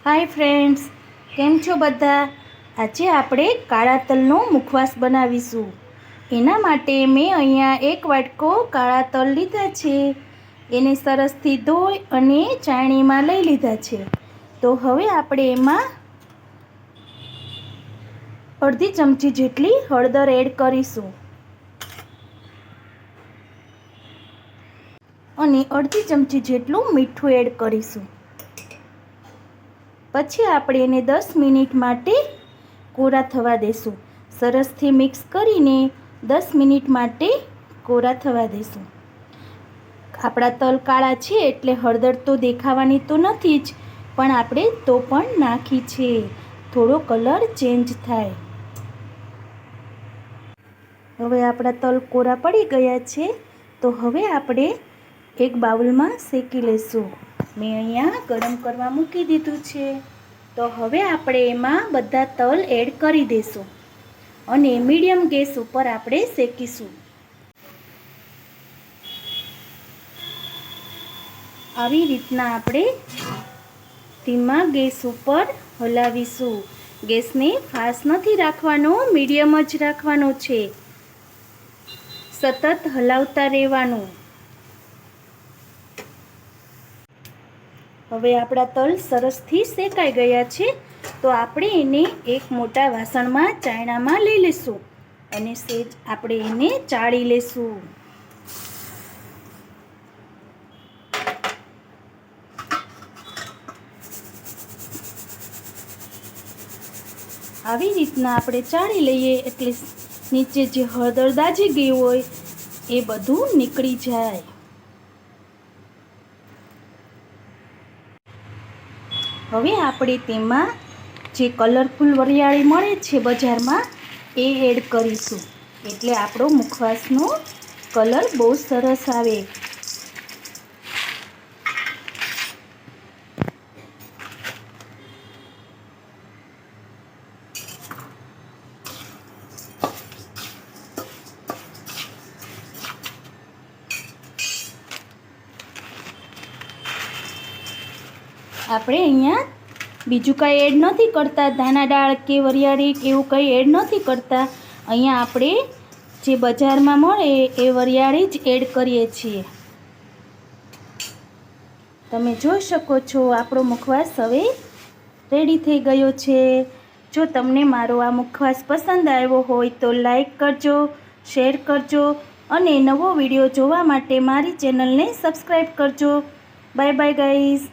Hi friends, કેમ છો બધા? આજે આપણે કાળા તલનો મુખવાસ બનાવીશું. એના માટે મેં અહીંયા 1 વાટકો કાળા તલ લીધા છે. એને સરસથી ધોઈ અને ચાળણીમાં લઈ લીધા છે. તો હવે આપણે એમાં અડધી ચમચી જેટલી હળદર એડ કરીશું અને અડધી ચમચી જેટલું મીઠું એડ કરીશું. પછી આપણે એને 10 મિનિટ માટે કોરા થવા દેશું. સરસથી મિક્સ કરીને 10 મિનિટ માટે કોરા થવા દેશું. આપણા તલ કાળા છે એટલે હળદર તો દેખાવાની તો નથી જ, પણ આપણે તો પણ નાખી છે, થોડો કલર ચેન્જ થાય. હવે આપણા તલ કોરા પડી ગયા છે, તો હવે આપણે એક બાઉલમાં શેકી લઈશું. મેં અહીંયા ગરમ કરવા મૂકી દીધું છે. તો હવે આપણે એમાં બધા તલ એડ કરી દઈશું અને મીડિયમ ગેસ ઉપર આપણે શેકીશું. આવી રીતના આપણે ધીમા ગેસ ઉપર હલાવીશું. ગેસને ફાસ્ટ નથી રાખવાનો, મીડિયમ જ રાખવાનો છે. સતત હલાવતા રહેવાનું. હવે આપણા તલ સરસથી શેકાઈ ગયા છે, તો આપણે એને એક મોટા વાસણમાં ચાયણામાં લઈ લઈશું અને સેજ આપણે એને ચાળી લઈશું. આવી રીતના આપણે ચાળી લઈએ એટલે નીચે જે હળદર દાજી ગઈ હોય એ બધું નીકળી જાય. હવે આપણે તેમાં જે કલરફુલ વરિયાળી મળે છે બજારમાં એ એડ કરીશું, એટલે આપણો મુખવાસનો કલર બહુ સરસ આવે. આપણે અહીંયા બીજું કંઈ એડ નથી કરતા, ધાણા દાળ કે વરિયાળી કે એવું કંઈ એડ નથી કરતા. અહીંયા આપણે જે બજારમાં મળે એ વરિયાળી જ એડ કરીએ છીએ. તમે જોઈ શકો છો આપણો મુખવાસ હવે રેડી થઈ ગયો છે. જો તમને મારો આ મુખવાસ પસંદ આવ્યો હોય તો લાઈક કરજો, શેર કરજો અને નવો વિડીયો જોવા માટે મારી ચેનલને સબસ્ક્રાઈબ કરજો. Bye bye guys.